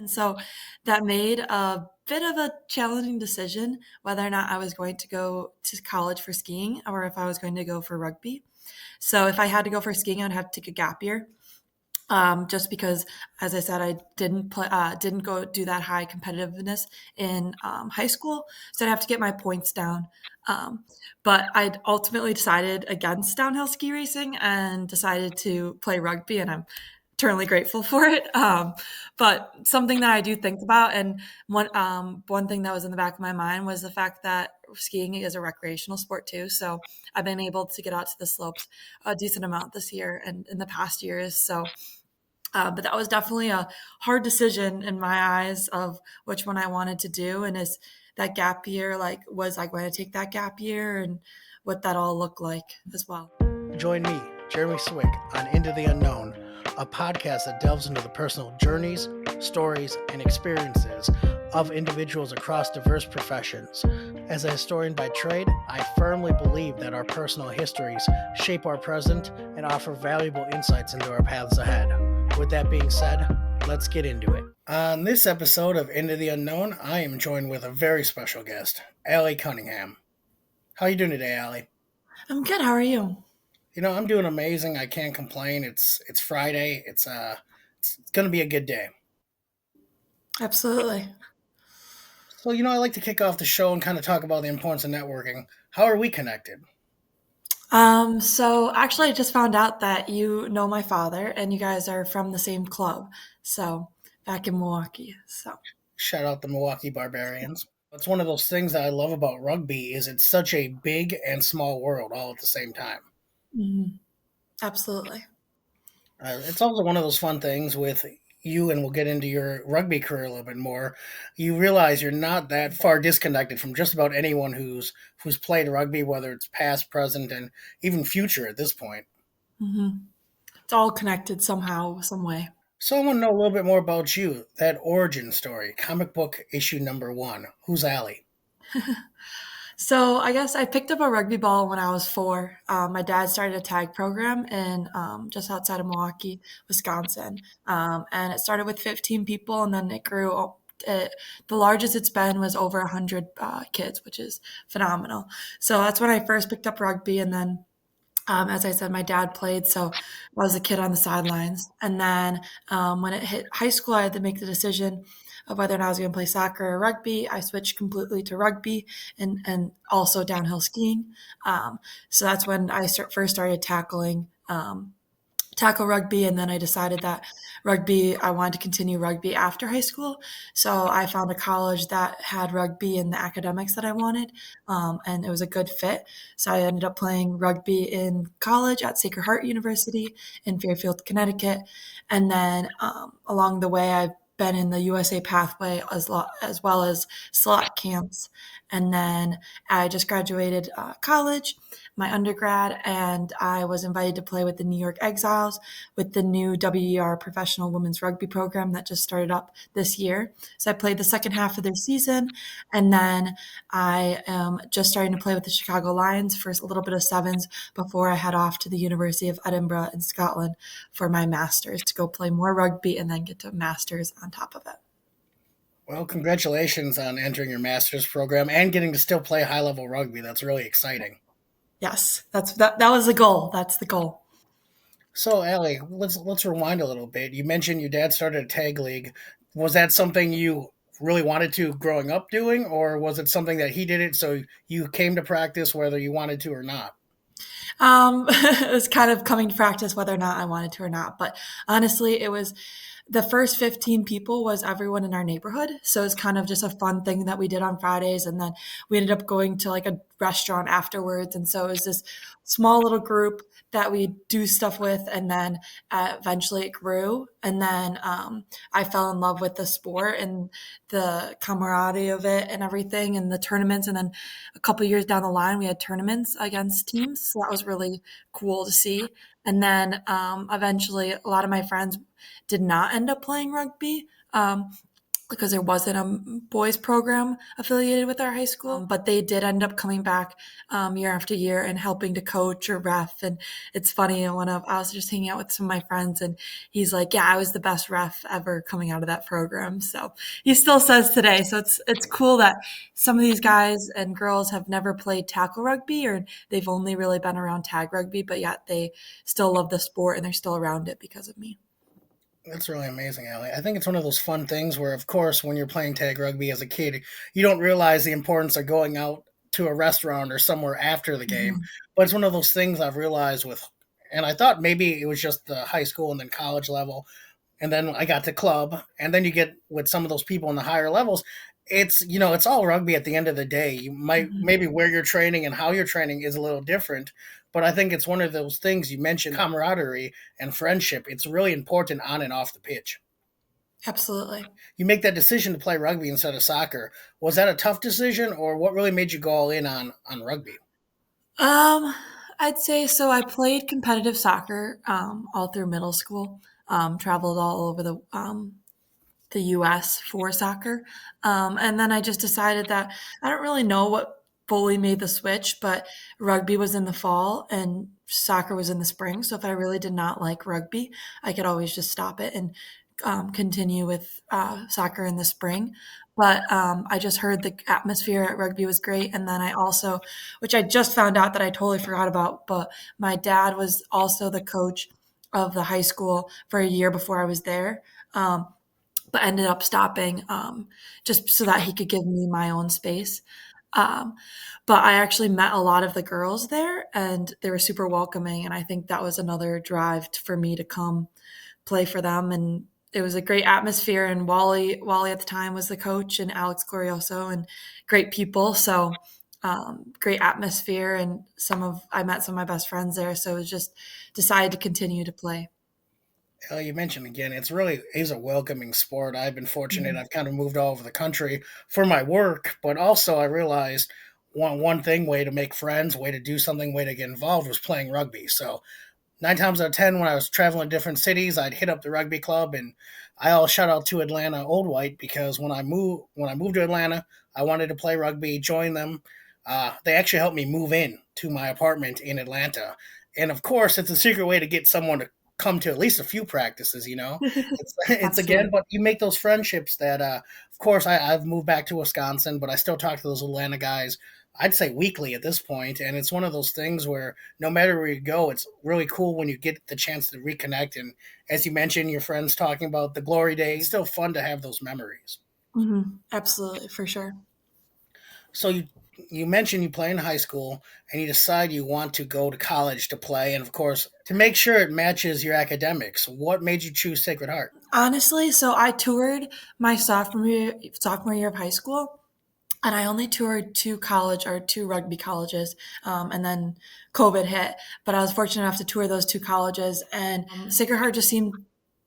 And so that made a bit of a challenging decision whether or not I was going to go to college for skiing or if I was going to go for rugby. So if I had to go for skiing, I'd have to take a gap year. Just because, as I said, I didn't go do that high competitiveness in high school, so I'd have to get my points down. Um, but I ultimately decided against downhill ski racing and decided to play rugby, and I'm eternally grateful for it. But something that I do think about, and one thing that was in the back of my mind was the fact that skiing is a recreational sport too. So I've been able to get out to the slopes a decent amount this year and in the past years. So but that was definitely a hard decision in my eyes of which one I wanted to do. And is that gap year, like, was I going to take that gap year and what that all looked like as well? Join me, Jeremy Swick, on Into the Unknown, a podcast that delves into the personal journeys, stories, and experiences of individuals across diverse professions. As a historian by trade, I firmly believe that our personal histories shape our present and offer valuable insights into our paths ahead. With that being said, let's get into it. On this episode of Into the Unknown, I am joined with a very special guest, Aly Cunningham. How are you doing today, Aly? I'm good. How are you? I'm doing amazing. I can't complain. It's Friday. It's going to be a good day. Absolutely. So, I like to kick off the show and kind of talk about the importance of networking. How are we connected? So actually I just found out that you know my father and you guys are from the same club. So back in Milwaukee. So Shout out the Milwaukee Barbarians. It's one of those things that I love about rugby is it's such a big and small world all at the same time. mhm, absolutely. It's also one of those fun things with you, and we'll get into your rugby career a little bit more. You realize you're not that far disconnected from just about anyone who's played rugby, whether it's past, present, and even future at this point. hmm It's all connected somehow, some way. So I want to know a little bit more about you, that origin story, comic book issue number 1. Who's Aly? So I guess I picked up a rugby ball when I was 4. My dad started a tag program in just outside of Milwaukee, Wisconsin, and it started with 15 people, and then it grew. The largest it's been was over 100 kids, which is phenomenal. So that's when I first picked up rugby, and then as I said, my dad played, so I was a kid on the sidelines. And then when it hit high school, I had to make the decision of whether or not I was going to play soccer or rugby. I switched completely to rugby and also downhill skiing. So that's when I first started tackle rugby, and then I decided that I wanted to continue rugby after high school. So I found a college that had rugby in the academics that I wanted, and it was a good fit. So I ended up playing rugby in college at Sacred Heart University in Fairfield, Connecticut, and then along the way I've been in the USA pathway as well as select camps. And then I just graduated college, my undergrad, and I was invited to play with the New York Exiles with the new WER professional women's rugby program that just started up this year. So I played the second half of their season, and then I am just starting to play with the Chicago Lions for a little bit of sevens before I head off to the University of Edinburgh in Scotland for my master's to go play more rugby and then get to master's on top of it. Well, congratulations on entering your master's program and getting to still play high-level rugby. That's really exciting. Yes, that was the goal. That's the goal. So, Aly, let's rewind a little bit. You mentioned your dad started a tag league. Was that something you really wanted to growing up doing, or was it something that he did it so you came to practice whether you wanted to or not? It was kind of coming to practice whether or not I wanted to or not. But honestly, it was the first 15 people was everyone in our neighborhood. So it's kind of just a fun thing that we did on Fridays. And then we ended up going to like a restaurant afterwards. And so it was this small little group that we do stuff with. And then eventually it grew. And then I fell in love with the sport and the camaraderie of it and everything and the tournaments. And then a couple of years down the line, we had tournaments against teams. So that was really cool to see. And then eventually, a lot of my friends did not end up playing rugby. because there wasn't a boys program affiliated with our high school, but they did end up coming back year after year and helping to coach or ref. And it's funny, I was just hanging out with some of my friends, and he's like, "Yeah, I was the best ref ever coming out of that program." So he still says today. So it's cool that some of these guys and girls have never played tackle rugby, or they've only really been around tag rugby, but yet they still love the sport and they're still around it because of me. That's really amazing, Allie. I think it's one of those fun things where, of course, when you're playing tag rugby as a kid, you don't realize the importance of going out to a restaurant or somewhere after the game. Mhm. But it's one of those things I've realized with, and I thought maybe it was just the high school and then college level, and then I got to club, and then you get with some of those people in the higher levels. It's all rugby at the end of the day. You might Mhm. maybe where you're training and how you're training is a little different, but I think it's one of those things you mentioned camaraderie and friendship. It's really important on and off the pitch. Absolutely. You make that decision to play rugby instead of soccer. Was that a tough decision, or what really made you go all in on rugby? Um, I'd say so. I played competitive soccer all through middle school. Traveled all over the US for soccer. And then I just decided that I don't really know what fully made the switch, but rugby was in the fall and soccer was in the spring. So if I really did not like rugby, I could always just stop it and continue with soccer in the spring. But I just heard the atmosphere at rugby was great. And then I also, which I just found out that I totally forgot about, but my dad was also the coach of the high school for a year before I was there. But ended up stopping just so that he could give me my own space. Um, but I actually met a lot of the girls there, and they were super welcoming. And I think that was another drive for me to come play for them. And it was a great atmosphere. And Wally at the time was the coach, and Alex Glorioso, and great people. So great atmosphere, and I met some of my best friends there. So it was just decided to continue to play. You mentioned again, it's really is a welcoming sport. I've been fortunate. Mhm. I've kind of moved all over the country for my work, but also I realized one thing, way to make friends, way to do something, way to get involved was playing rugby. So 9 times out of 10, when I was traveling to different cities, I'd hit up the rugby club, and I all shout out to Atlanta Old White because when I moved to Atlanta, I wanted to play rugby, join them. They actually helped me move in to my apartment in Atlanta, and of course, it's a secret way to get someone to come to at least a few practices. It's again, Absolutely. but you make those friendships that, of course, I've moved back to Wisconsin, but I still talk to those Atlanta guys. I'd say weekly at this point, and it's one of those things where no matter where you go, it's really cool when you get the chance to reconnect. And as you mentioned, your friends talking about the glory days, it's still fun to have those memories. Absolutely, for sure. So you mentioned you play in high school and you decide you want to go to college to play, and of course to make sure it matches your academics. What made you choose Sacred Heart? Honestly, so I toured my sophomore year of high school, and I only toured two rugby colleges, and then COVID hit. But I was fortunate enough to tour those two colleges, and Sacred Heart just seemed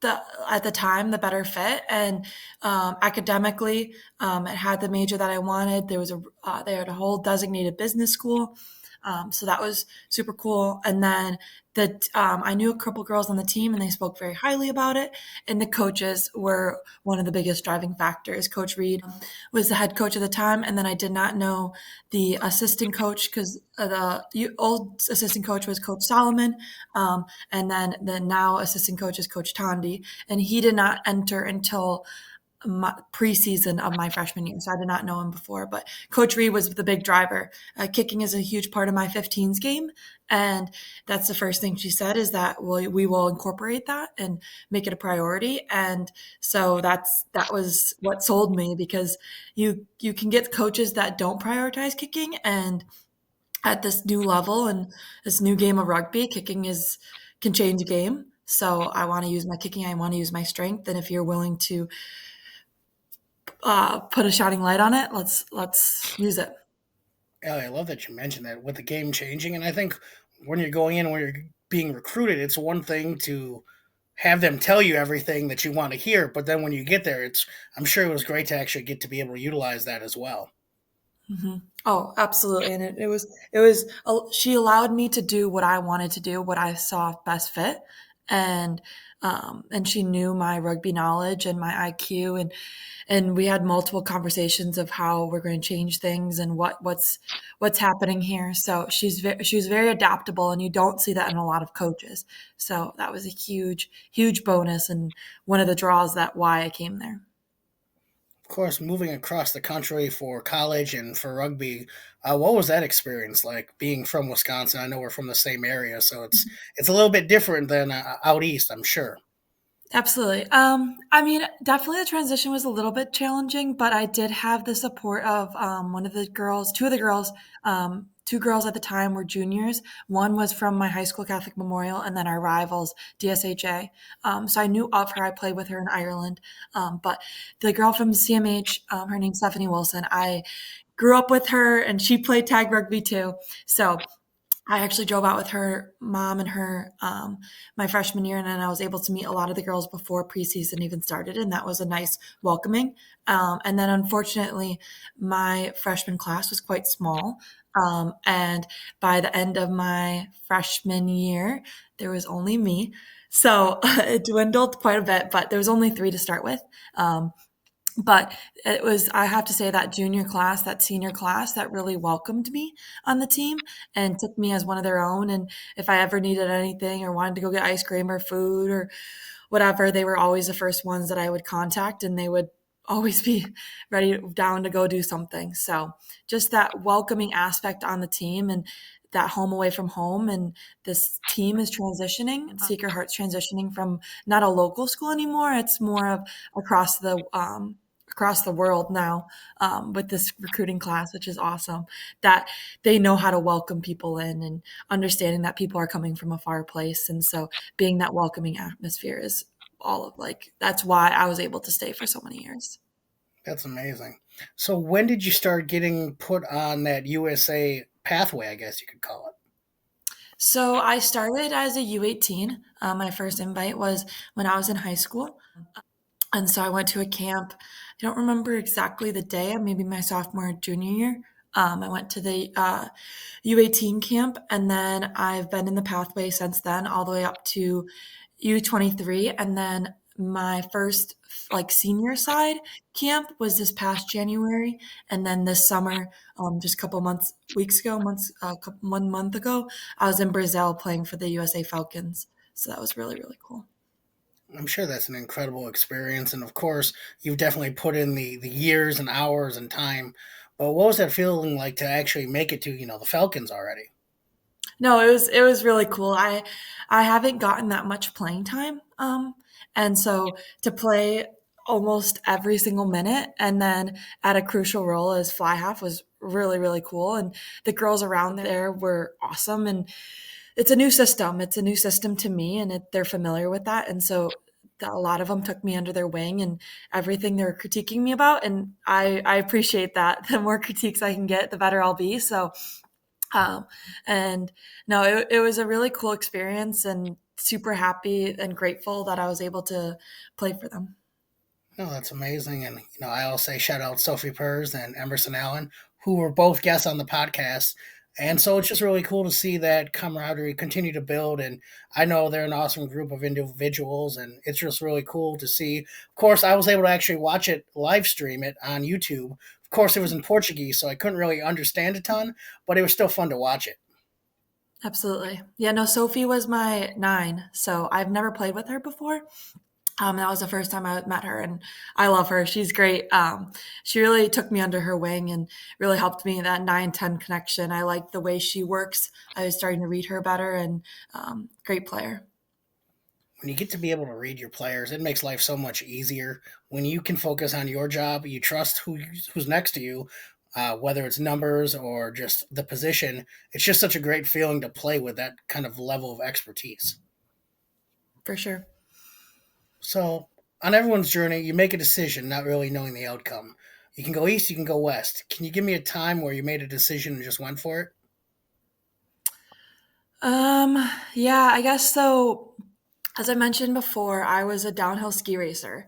at the time the better fit. And academically, it had the major that I wanted. They had a whole designated business school. So that was super cool. And then I knew a couple girls on the team, and they spoke very highly about it. And the coaches were one of the biggest driving factors. Coach Reed was the head coach at the time, and then I did not know the assistant coach because the old assistant coach was Coach Solomon, and then the now assistant coach is Coach Tondi, and he did not enter until my preseason of my freshman year. So I did not know him before, but Coach Reed was the big driver. Kicking is a huge part of my 15s game. And that's the first thing she said is that we will incorporate that and make it a priority. And so that was what sold me because you can get coaches that don't prioritize kicking, and at this new level and this new game of rugby, kicking is can change a game. So I want to use my kicking. I want to use my strength. And if you're willing to put a shining light on it. Let's use it. Ellie, I love that you mentioned that with the game changing. And I think when you're going in, when you're being recruited, it's one thing to have them tell you everything that you want to hear, but then when you get there, I'm sure it was great to actually get to be able to utilize that as well. Oh, absolutely. And she allowed me to do what I wanted to do, what I saw best fit. And And she knew my rugby knowledge and my IQ, and we had multiple conversations of how we're going to change things and what's happening here. So she was very adaptable, and you don't see that in a lot of coaches. So that was a huge bonus, and one of the draws that why I came there. Of course, moving across the country for college and for rugby, what was that experience like? Being from Wisconsin, I know we're from the same area, so it's a little bit different than out east, I'm sure. Absolutely. I mean, definitely the transition was a little bit challenging, but I did have the support of one of the girls, two of the girls. Two girls at the time were juniors. One was from my high school Catholic Memorial, and then our rivals, DSHA. So I knew of her. I played with her in Ireland. But the girl from CMH, her name's Stephanie Wilson. I grew up with her, and she played tag rugby too. So I actually drove out with her mom and her my freshman year, and then I was able to meet a lot of the girls before preseason even started, and that was a nice welcoming. And then unfortunately, my freshman class was quite small, and by the end of my freshman year, there was only me. So it dwindled quite a bit, but there was only three to start with. But it was, I have to say, that junior class, that senior class that really welcomed me on the team and took me as one of their own. And if I ever needed anything or wanted to go get ice cream or food or whatever, they were always the first ones that I would contact, and they would always be ready, down to go do something. So just that welcoming aspect on the team, and that home away from home. And this team is transitioning. Sacred Heart's transitioning from not a local school anymore. It's more of across the world now, with this recruiting class, which is awesome. That they know how to welcome people in, and understanding that people are coming from a far place. And so being that welcoming atmosphere is all of, like, that's why I was able to stay for so many years. That's amazing. So when did you start getting put on that USA pathway, I guess you could call it? So I started as a U18. My first invite was when I was in high school. And so I went to a camp. I don't remember exactly the day, maybe my sophomore or junior year. I went to the U18 camp, and then I've been in the pathway since then, all the way up to U23. And then my first, like, senior side camp was this past January. And then this summer, just a couple months, weeks ago, 1 month ago, I was in Brazil playing for the USA Falcons. So that was really, really cool. I'm sure that's an incredible experience, and of course, you've definitely put in the years and hours and time. But what was that feeling like to actually make it to the Falcons already? No, it was really cool. I haven't gotten that much playing time, and so to play almost every single minute, and then at a crucial role as fly half, was really, really cool. And the girls around there were awesome. And it's a new system. It's a new system to me, and they're familiar with that. And so a lot of them took me under their wing, and everything they were critiquing me about. And I appreciate that. The more critiques I can get, the better I'll be. So um, and no, it was a really cool experience, and super happy and grateful that I was able to play for them. No, that's amazing. And I always say shout out Sophie Pers and Emerson Allen, who were both guests on the podcast. And so it's just really cool to see that camaraderie continue to build. And I know they're an awesome group of individuals, and it's just really cool to see. Of course, I was able to actually watch it, live stream it on YouTube. Of course, it was in Portuguese, so I couldn't really understand a ton, but it was still fun to watch it. Absolutely. Yeah, no, Sophie was my nine, so I've never played with her before. That was the first time I met her, and I love her. She's great. She really took me under her wing and really helped me in that 9-10 connection. I like the way she works. I was starting to read her better, and great player. When you get to be able to read your players, it makes life so much easier. When you can focus on your job, you trust who's next to you, whether it's numbers or just the position. It's just such a great feeling to play with that kind of level of expertise. For sure. So, on everyone's journey, you make a decision not really knowing the outcome. You can go east, you can go west. Can you give me a time where you made a decision and just went for it? Yeah, I guess so. As I mentioned before, I was a downhill ski racer,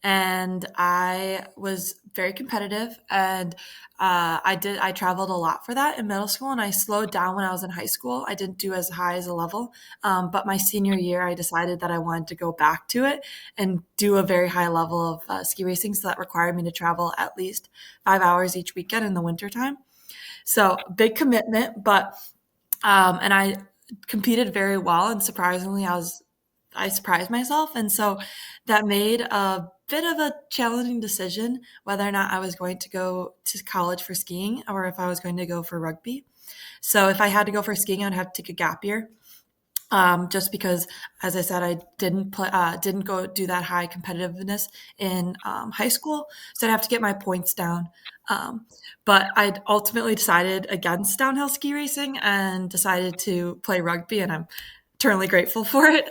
and I was very competitive, and I traveled a lot for that in middle school, and I slowed down when I was in high school. I didn't do as high as a level, but my senior year, I decided that I wanted to go back to it and do a very high level of ski racing. So that required me to travel at least 5 hours each weekend in the wintertime. So big commitment, but and I competed very well, and surprisingly, I surprised myself, and so that made a bit of a challenging decision whether or not I was going to go to college for skiing or if I was going to go for rugby. So if I had to go for skiing, I'd have to take a gap year. Just because, as I said, I didn't go do that high competitiveness in high school, so I'd have to get my points down. Um, but I ultimately decided against downhill ski racing and decided to play rugby, and I'm eternally grateful for it.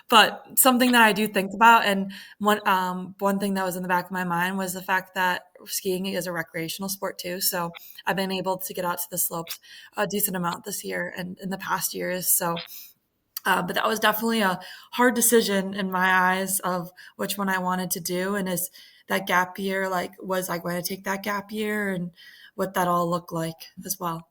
But something that I do think about, and one thing that was in the back of my mind was the fact that skiing is a recreational sport too. So I've been able to get out to the slopes a decent amount this year and in the past years. So but that was definitely a hard decision in my eyes of which one I wanted to do. And is that gap year, like, was I going to take that gap year and what that all looked like as well?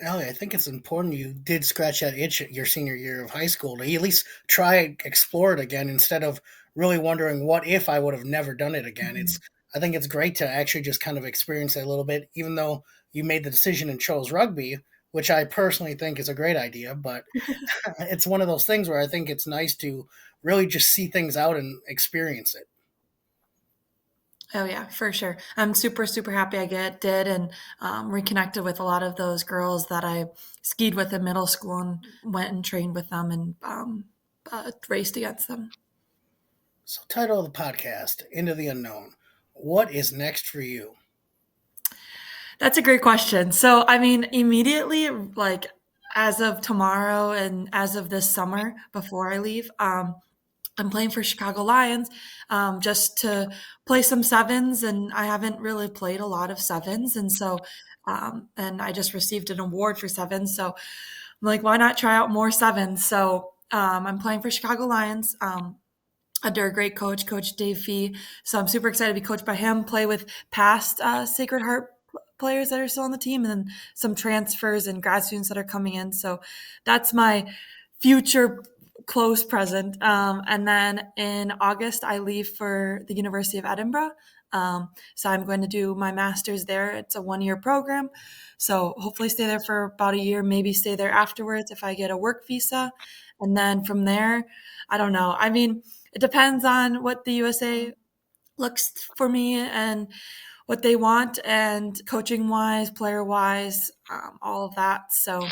Allie, I think it's important you did scratch that itch at your senior year of high school to at least try explore it again instead of really wondering what if I would have never done it again. Mhm. I think it's great to actually just kind of experience it a little bit, even though you made the decision and chose rugby, which I personally think is a great idea. But it's one of those things where I think it's nice to really just see things out and experience it. Oh yeah, for sure. I'm super, super happy did and reconnected with a lot of those girls that I skied with in middle school and went and trained with them and raced against them. So, title of the podcast, Into the Unknown. What is next for you? That's a great question. So, I mean, immediately, like as of tomorrow and as of this summer before I leave, I'm playing for Chicago Lions just to play some sevens, and I haven't really played a lot of sevens, and so and I just received an award for sevens, so I'm like, why not try out more sevens? So I'm playing for Chicago Lions. Under a great coach, Coach Dave Fee. So I'm super excited to be coached by him, play with past Sacred Heart players that are still on the team, and then some transfers and grad students that are coming in. So that's my future close present. And then in August, I leave for the University of Edinburgh. So I'm going to do my master's there. It's a 1-year program. So hopefully stay there for about a year, maybe stay there afterwards if I get a work visa. And then from there, I don't know. I mean, it depends on what the USA looks for me and what they want, and coaching wise, player wise, all of that. So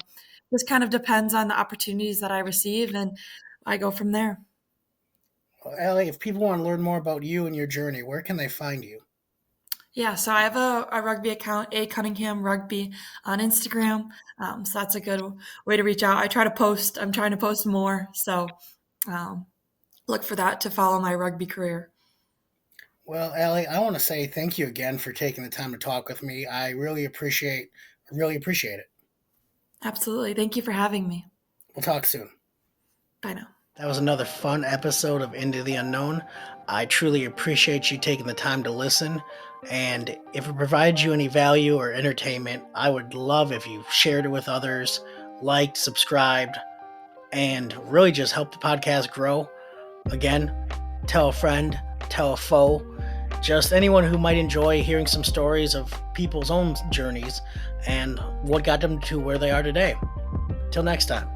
this kind of depends on the opportunities that I receive, and I go from there. Well, Allie, if people want to learn more about you and your journey, where can they find you? Yeah, so I have a rugby account, Aly Cunningham Rugby on Instagram. So that's a good way to reach out. I'm trying to post more. So um, look for that to follow my rugby career. Well, Allie, I want to say thank you again for taking the time to talk with me. Really appreciate it. Absolutely. Thank you for having me. We'll talk soon. Bye now. That was another fun episode of Into the Unknown. I truly appreciate you taking the time to listen. And if it provides you any value or entertainment, I would love if you shared it with others, liked, subscribed, and really just help the podcast grow. Again, tell a friend, tell a foe, just anyone who might enjoy hearing some stories of people's own journeys and what got them to where they are today. Till next time.